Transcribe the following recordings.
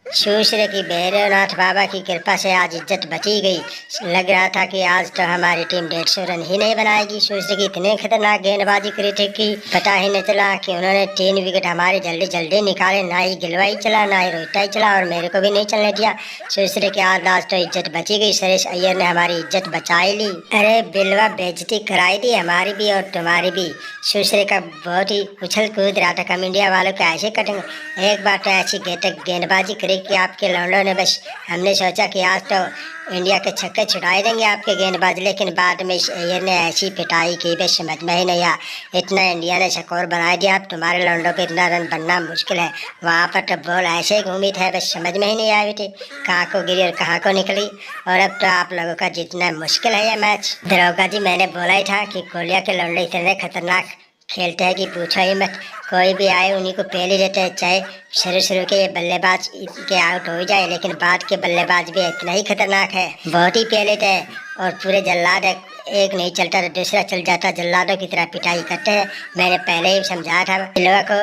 शुश्र की भैरवनाथ बाबा की कृपा से आज इज्जत बची गई। लग रहा था कि आज तो हमारी टीम 150 रन ही नहीं बनाएगी। शुश्र की इतने खतरनाक गेंदबाजी करी थी कि पता ही नहीं चला कि उन्होंने 3 विकेट हमारे जल्दी जल्दी निकाले। ना ही गिलवाई चला, ना ही रोहित ही चला, और मेरे को भी नहीं चलने दिया। शुश्र की आज तो इज्जत बची गई। सुरेश अय्यर ने हमारी इज्जत बचाई ली। अरे बिलवा, बेइज्जती कराई दी हमारी भी और तुम्हारी भी। शुश्र का बहुत ही उछल कूद रहा था। कम इंडिया वालों को ऐसे कटेंगे। एक बार तो ऐसी गेंदबाजी करी कि आपके लौंडों ने बस, हमने सोचा कि आज तो इंडिया के छक्के छुड़ाई देंगे आपके गेंदबाज, लेकिन बाद में अय्यर ने ऐसी पिटाई की बस समझ में ही नहीं आया। इतना इंडिया ने स्कोर बना दिया, अब तुम्हारे लौंडों पे इतना रन बनना मुश्किल है। वहाँ पर तो बॉल ऐसे ही घूमी थे, बस समझ में ही नहीं आई थी कहाँ को गिरी और कहाँ को निकली। और अब तो आप लोगों का जीतना मुश्किल है ये मैच। दरोगा जी, मैंने बोला ही था कि कोहलिया के लौंडे इतने खतरनाक खेलते हैं कि पूछो ही मत। कोई भी आए उन्हीं को पहले देते हैं, चाहे शुरू के ये बल्लेबाज के आउट हो जाए, लेकिन बाद के बल्लेबाज भी इतना ही खतरनाक है। बहुत ही पहले थे और पूरे जल्लाद एक नहीं चलता तो दूसरा चल जाता, जल्लादों की तरह पिटाई करते हैं। मैंने पहले ही समझाया था लोगों को,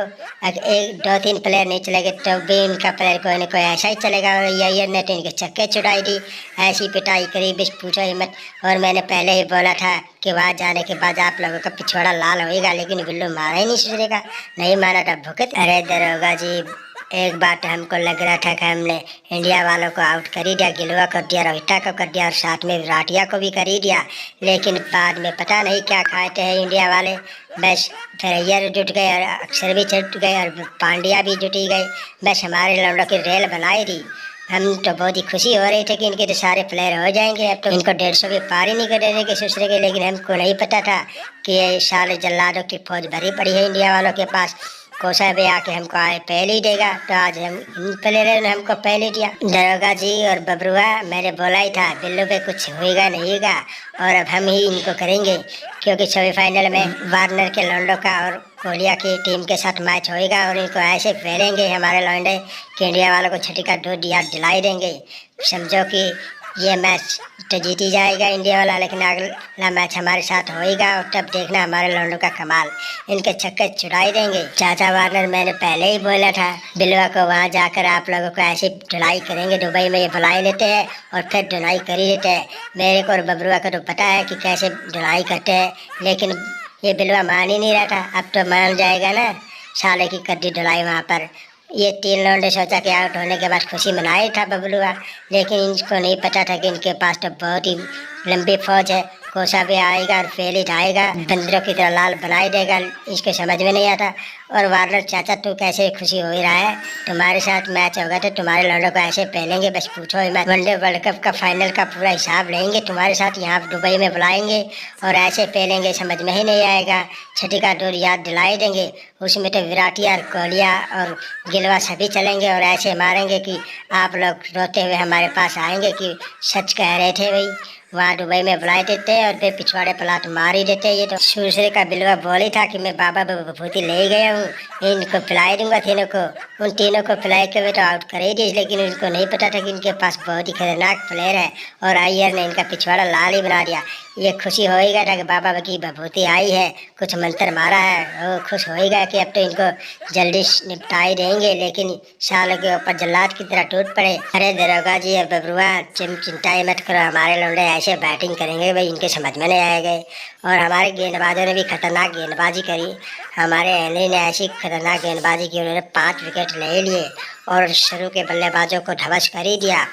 अगर 1 2 3 प्लेयर नहीं चलेंगे तो भी इनका प्लेयर कोई ना कोई ऐसा ही चलेगा। और अय्यर ने तो इनके छक्के छुड़ाई दी, ऐसी पिटाई करी बस पूछो ही मत। और मैंने पहले ही बोला था कि वहाँ जाने के बाद आप लोगों का पिछवाड़ा लाल होएगा, लेकिन बिल्लू मारा ही नहीं सुधरेगा। नहीं माना था भुगत। अरे दरोगा जी, एक बात हमको लग रहा था कि हमने इंडिया वालों को आउट कर ही दिया, गिलवा कर दिया, रोहिता को कर दिया और साथ में विराटिया को भी कर ही दिया, लेकिन बाद में पता नहीं क्या खाते हैं इंडिया वाले। बस फिर अय्यर जुट गए और अक्षर भी जुट गए और पांड्या भी जुटी गए। बस हमारे लौंडों की रेल बनाई दी। हम तो बहुत ही खुशी हो रही थी कि इनके तो सारे प्लेयर हो जाएंगे। अब तो इनको 150 भी पार ही नहीं कर देने के दूसरे के, लेकिन हमको नहीं पता था कि ये सारे जल्लादों की फौज भरी पड़ी है इंडिया वालों के पास। कोसा भी आके हमको आए पहले ही देगा, तो आज हम इन प्लेयरों ने हमको पहले दिया। दरोगा जी और बबरुआ, मैंने बोला ही था बिल्लू पे कुछ होएगा नहीं होगा, और अब हम ही इनको करेंगे, क्योंकि सेमीफाइनल में वार्नर के लौंडों का और कोहलिया की टीम के साथ मैच होएगा और इनको ऐसे फेलेंगे हमारे लौंडे कि इंडिया वालों को छठी का दूध याद दिलाई देंगे। समझो कि ये मैच तो जीत ही जाएगा इंडिया वाला, लेकिन अगला मैच हमारे साथ होएगा और तब देखना हमारे लौंडों का कमाल। इनके छक्के छुड़ाई देंगे। चाचा वार्नर, मैंने पहले ही बोला था बिलवा को, वहाँ जाकर आप लोगों को ऐसी धुलाई करेंगे। दुबई में ये बुलाई लेते हैं और फिर धुलाई कर ही लेते हैं। मेरे को और बबरुआ को तो पता है कि कैसे धुलाई करते हैं, लेकिन ये बिलवा मान ही नहीं रहा था। अब तो मान जाएगा ना, साले की कर दी धुलाई वहाँ पर। ये 3 लौंडे सोचा कि आउट होने के बाद खुशी मनाया था बबलुआ, लेकिन इनको नहीं पता था कि इनके पास तो बहुत ही लंबी फौज है। कोसा भी आएगा और फेल ही जाएगा, बंदरों की तरह लाल बनाई देगा, इसको समझ में नहीं आता। और वार्नर चाचा, तू कैसे खुशी हो ही रहा है? तुम्हारे साथ मैच होगा तो तुम्हारे लौंडों को ऐसे पहलेंगे, बस पूछो ही मत। वनडे वर्ल्ड कप का फाइनल का पूरा हिसाब लेंगे तुम्हारे साथ, यहाँ दुबई में बुलाएंगे और ऐसे पहलेंगे, समझ में ही नहीं आएगा। छठी का दूर याद दिलाई देंगे, उसमें तो विराटिया और कोहलिया और गिलवा सभी चलेंगे और ऐसे मारेंगे कि आप लोग रोते हुए हमारे पास आएंगे कि सच कह रहे थे भाई। वहाँ दुबई में बुलाए देते और फिर पिछवाड़े पलाट मार ही देते। ये तो दूसरे का बिलवा बोली था कि मैं बाबा विभूति ले गया हूँ, इनको पिलाई दूंगा तीनों को। उन तीनों को पिलाई के तो आउट कर ही दी, लेकिन उनको नहीं पता था कि इनके पास बहुत ही खतरनाक प्लेयर है और अय्यर ने इनका पिछवाड़ा लाल ही बना दिया। ये खुशी होएगा था कि बाबा की विभूति आई है, कुछ मंत्र मारा है, वो खुश होएगा कि अब तो इनको जल्दी निपटाई देंगे, लेकिन सालों के ऊपर जल्लाद की तरह टूट पड़े। अरे दरोगा जी और बबरुआ, चिंता ही मत करो, हमारे लौंडे ऐसे बैटिंग करेंगे भाई, इनके समझ में नहीं आएगा। और हमारे गेंदबाजों ने भी खतरनाक गेंदबाजी करी। हमारे हेनरी ने ऐसी खतरनाक गेंदबाजी की, उन्होंने 5 विकेट ले लिए और शुरू के बल्लेबाजों को ध्वस्त कर ही दिया।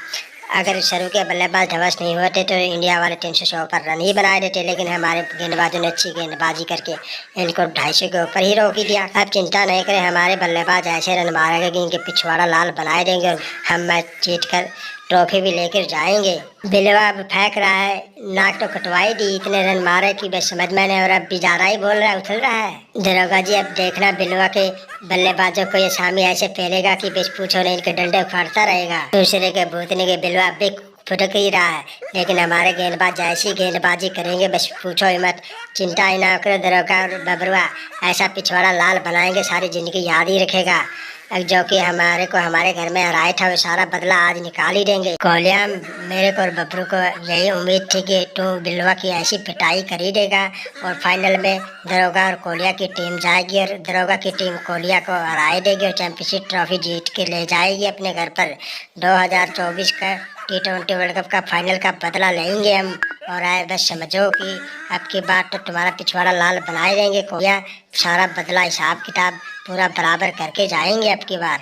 अगर शुरू के बल्लेबाज ध्वस्त नहीं होते तो इंडिया वाले 300 से ऊपर रन ही बना देते, लेकिन हमारे गेंदबाजों ने अच्छी गेंदबाजी करके इनको 250 के ऊपर ही रोक ही दिया। अब चिंता नहीं करें, हमारे बल्लेबाज ऐसे रन मारेंगे कि इनके पिछवाड़ा लाल बनाए देंगे और हम मैच जीत कर ट्रॉफी भी लेकर जाएंगे। बिलवा अब फेंक रहा है, नाक तो कटवाई दी, इतने रन मारे कि बस समझ में नहीं, और अब भी ज्यादा ही बोल रहा है, उछल रहा है। दरोगा जी, अब देखना बिलवा के बल्लेबाजों को ये सामी ऐसे फैलेगा कि बस पूछो नहीं, इनके डंडे उखाड़ता रहेगा। दूसरे के भूतने के बिलवा अब भी फुटक ही रहा है, लेकिन हमारे गेंदबाज ऐसी गेंदबाजी करेंगे बस पूछो ही मत। चिंता ही ना करो दरोगा और बबरुआ, ऐसा पिछवाड़ा लाल बनाएंगे, सारी जिंदगी याद ही रखेगा। जो कि हमारे को हमारे घर में हराया था, वो सारा बदला आज निकाल ही देंगे। कोहलिया मेरे को और बबरू को यही उम्मीद थी कि तू बिलवा की ऐसी पिटाई कर ही देगा और फाइनल में दरोगा और कोहलिया की टीम जाएगी और दरोगा की टीम कोहलिया को हरा देगी और चैंपियनशिप ट्रॉफी जीत के ले जाएगी अपने घर पर। 2024 का T20 वर्ल्ड कप का फाइनल का बदला लेंगे हम। और आए बस समझो कि अब की बात तो तुम्हारा पिछवाड़ा लाल बनाए देंगे कोहलिया। सारा बदला हिसाब किताब पूरा बराबर करके जाएंगे अब की बार।